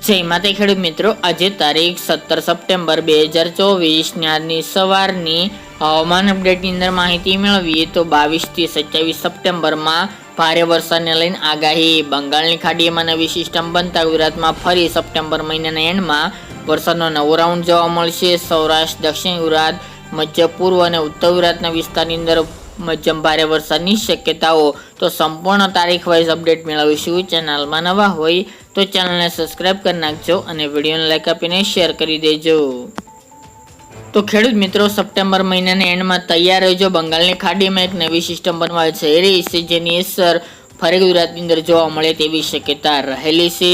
જય માતા ખેડૂત મિત્રો, આજે તારીખ 17 સપ્ટેમ્બર 2024 આજની સવારની હવામાન અપડેટની અંદર માહિતી મેળવીએ તો 22 થી 27 સપ્ટેમ્બરમાં ભારે વરસાદને લઈને આગાહી. બંગાળની ખાડીમાં નવી સિસ્ટમ બનતા ગુજરાતમાં ફરી સપ્ટેમ્બર મહિનાના એન્ડમાં વરસાદનો નવો રાઉન્ડ જોવા મળશે. સૌરાષ્ટ્ર, દક્ષિણ ગુજરાત, મધ્ય પૂર્વ અને ઉત્તર ગુજરાતના વિસ્તારની અંદર મધ્યમ ભારે વરસાદની શક્યતાઓ. તો સંપૂર્ણ તારીખ વાઇઝ અપડેટ મેળવીશું. ચેનલમાં નવા હોય તો ચેનલને સબસ્ક્રાઇબ કરી નાખજો અને વિડીયોને લાઈક આપીને શેર કરી દેજો. તો ખેડૂત મિત્રો, સપ્ટેમ્બર મહિનાના એન્ડમાં તૈયાર રહેજો. બંગાળની ખાડીમાં એક નવી સિસ્ટમ બનવા જઈ રહી છે, જેની અસર ફરી ગુજરાતની અંદર જોવા મળે તેવી શક્યતા રહેલી છે.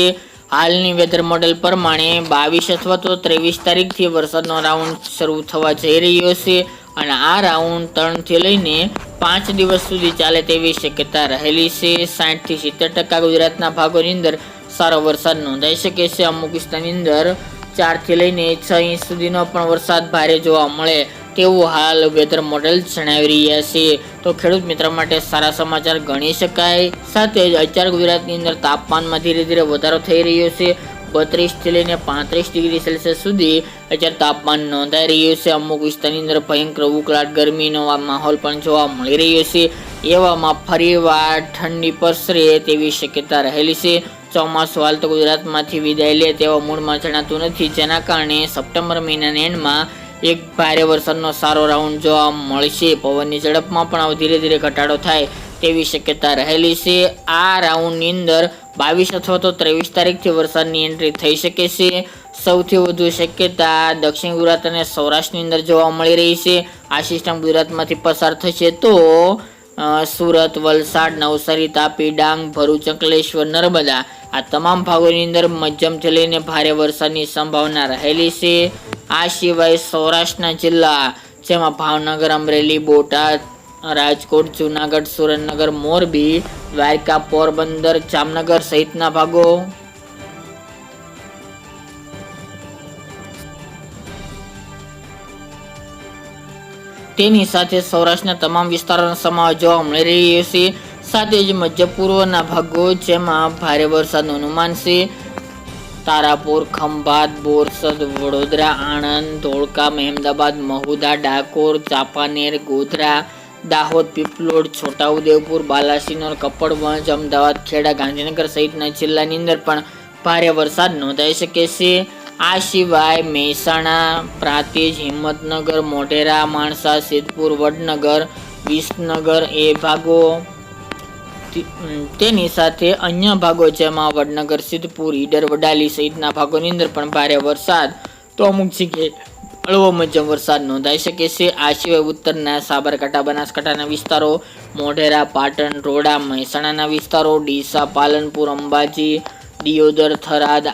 હાલની વેધર મોડેલ પ્રમાણે 22 અથવા તો 23 તારીખથી વરસાદનો રાઉન્ડ શરૂ થવા જઈ રહ્યો છે અને આ રાઉન્ડ 3 થી લઈને 5 દિવસ સુધી ચાલે તેવી શક્યતા રહેલી છે. 60 થી 70% ગુજરાતના ભાગોની અંદર સારો વરસાદ નોંધાઈ શકે છે. અમુક વિસ્તારની અંદર 4 થી લઈને 6 ઇંચ સુધીનો પણ વરસાદ ભારે જોવા મળે તેવું હાલ વેધર મોડેલ જણાવી રહ્યા છે. તો ખેડૂત મિત્ર માટે સારા સમાચાર ગણી શકાય. સાથે જ અત્યારે ગુજરાતની અંદર તાપમાનમાં ધીરે ધીરે વધારો થઈ રહ્યો છે. 32 થી લઈને 35 ડિગ્રી સેલ્સિયસ સુધી અત્યારે તાપમાન નોંધાઈ રહ્યું છે. અમુક વિસ્તારની અંદર ભયંકર ઉકળાટ ગરમીનો માહોલ પણ જોવા મળી રહ્યો છે. એવામાં ફરીવાર ઠંડી પડશે તેવી શક્યતા રહેલી છે. ચોમાસું હાલ તો ગુજરાતમાંથી વિદાય લે તેવા મૂડમાં જણાતું નથી, જેના કારણે સપ્ટેમ્બર મહિનાના એન્ડમાં એક ભારે વરસાદનો સારો રાઉન્ડ જોવા મળશે. પવનની ઝડપમાં પણ ધીરે ધીરે ઘટાડો થાય તેવી શક્યતા રહેલી છે. આ રાઉન્ડની અંદર 22 અથવા તો 23 તારીખથી વરસાદની એન્ટ્રી થઈ શકે છે. સૌથી વધુ શક્યતા દક્ષિણ ગુજરાત અને સૌરાષ્ટ્રની અંદર જોવા મળી રહી છે. આ સિસ્ટમ ગુજરાતમાંથી પસાર થશે તો સુરત, વલસાડ, નવસારી, તાપી, ડાંગ, ભરૂચ, અંકલેશ્વર, નર્મદા આ તમામ ભાગોની અંદર મધ્યમથી લઈને ભારે વરસાદની સંભાવના રહેલી છે. આ સિવાય સૌરાષ્ટ્રના જિલ્લા જેમાં ભાવનગર, અમરેલી, બોટાદ, રાજકોટ, જૂનાગઢ, સુરેન્દ્રનગર, મોરબી, દ્વારકા, પોરબંદર, જામનગર સહિતના ભાગો, તેની સાથે સૌરાષ્ટ્રના તમામ વિસ્તારોનો સમાવેશ જોવા મળી રહ્યો છે. સાથે જ મધ્ય પૂર્વના ભાગો જેમાં ભારે વરસાદનું અનુમાન છે. તારાપુર, ખંભાત, બોરસદ, વડોદરા, આણંદ, ધોળકા, મહેમદાબાદ, મહુધા, ડાકોર, ચાંપાનેર, ગોધરા, દાહોદ, પીપલોદ, છોટાઉદેપુર, બાલાસિનોર, કપડવંજ, અમદાવાદ, ખેડા, ગાંધીનગર સહિતના જિલ્લાની અંદર પણ ભારે વરસાદ નોંધાઈ શકે છે. આ સિવાય મહેસાણા, પ્રાંતિજ, હિંમતનગર, મોઢેરા, માણસા, સિદ્ધપુર, વડનગર, વિસનગર એ ભાગો, તેની સાથે અન્ય ભાગો જેમાં વડનગર, સિદ્ધપુર, ઈડર, વડાલી સહિતના ભાગોની અંદર પણ ભારે વરસાદ તો અમુક જગ્યાએ હળવો મધ્યમ વરસાદ નોંધાઈ શકે છે. આ સિવાય ઉત્તરના સાબરકાંઠા, બનાસકાંઠાના વિસ્તારો, મોઢેરા, પાટણ, રોડા, મહેસાણાના વિસ્તારો, ડીસા, પાલનપુર, અંબાજી, દિયોદર, થરાદ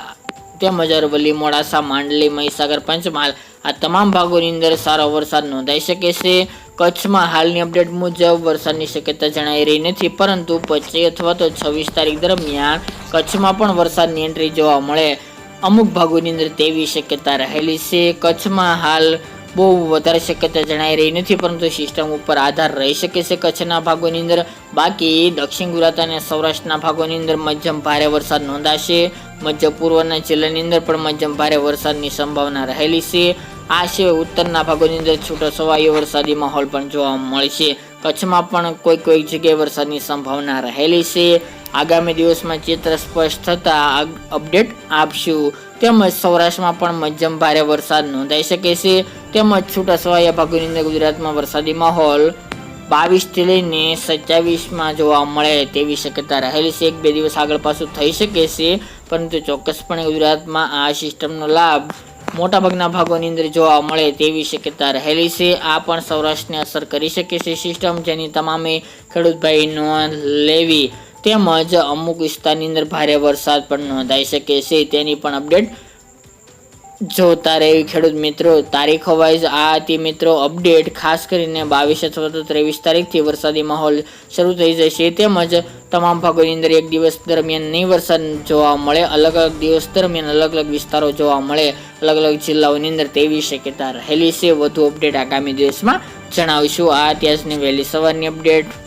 તેમજ અરવલ્લી, મોડાસા, માંડલી, મહીસાગર, પંચમહાલ આ તમામ ભાગોની અંદર સારો વરસાદ નોંધાઈ શકે છે. કચ્છમાં હાલની અપડેટ મુજબ વરસાદની શક્યતા જણાઈ રહી નથી, પરંતુ 25 અથવા તો 26 તારીખ દરમિયાન કચ્છમાં પણ વરસાદની એન્ટ્રી જોવા મળે અમુક ભાગોની અંદર તેવી શક્યતા રહેલી છે. કચ્છમાં હાલ બહુ વધારે શક્યતા જણાઈ રહી નથી, પરંતુ સિસ્ટમ ઉપર આધાર રહી શકે છે કચ્છના ભાગોની અંદર. બાકી દક્ષિણ ગુજરાત અને સૌરાષ્ટ્રના ભાગોની અંદર મધ્યમ ભારે વરસાદ નોંધાશે. મધ્ય પૂર્વના જિલ્લાની અંદર પણ મધ્યમ ભારે વરસાદની સંભાવના રહેલી છે. આ સિવાય ઉત્તરના ભાગોની અંદર છૂટો છવાયો વરસાદી માહોલ પણ જોવા મળશે. કચ્છમાં પણ કોઈ જગ્યાએ વરસાદની સંભાવના રહેલી છે. આગામી દિવસમાં ચિત્ર સ્પષ્ટ થતાં અપડેટ આપશું. તેમજ સૌરાષ્ટ્રમાં પણ મધ્યમ ભારે વરસાદ નોંધાઈ શકે છે. તેમજ છૂટા છવાયા ભાગોની અંદર ગુજરાતમાં વરસાદી માહોલ 22 થી લઈને 27માં જોવા મળે તેવી શક્યતા રહેલી છે. 1-2 દિવસ આગળ પાછું થઈ શકે છે, પરંતુ ચોક્કસપણે ગુજરાતમાં આ સિસ્ટમનો લાભ મોટાભાગના ભાગોની અંદર જોવા મળે તેવી શક્યતા રહેલી છે. આ પણ સૌરાષ્ટ્રને અસર કરી શકે છે સિસ્ટમ, જેની તમામે ખેડૂત ભાઈ નોંધ લેવી. તેમજ અમુક વિસ્તારની અંદર ભારે વરસાદ પણ નોંધાઈ શકે છે, તેની પણ અપડેટ જોતા રહેવી ખેડૂત મિત્રો. તારીખો વાઇઝ આ હતી મિત્રો અપડેટ. ખાસ કરીને 22 અથવા તો 23 તારીખથી વરસાદી માહોલ શરૂ થઈ જશે. તેમજ તમામ ભાગોની અંદર એક દિવસ દરમિયાન નહીં વરસાદ જોવા મળે, અલગ અલગ દિવસ દરમિયાન અલગ અલગ વિસ્તારો જોવા મળે અલગ અલગ જિલ્લાઓની અંદર તેવી શક્યતા રહેલી છે. વધુ અપડેટ આગામી દિવસમાં જણાવીશું. આ અત્યારની વહેલી સવારની અપડેટ.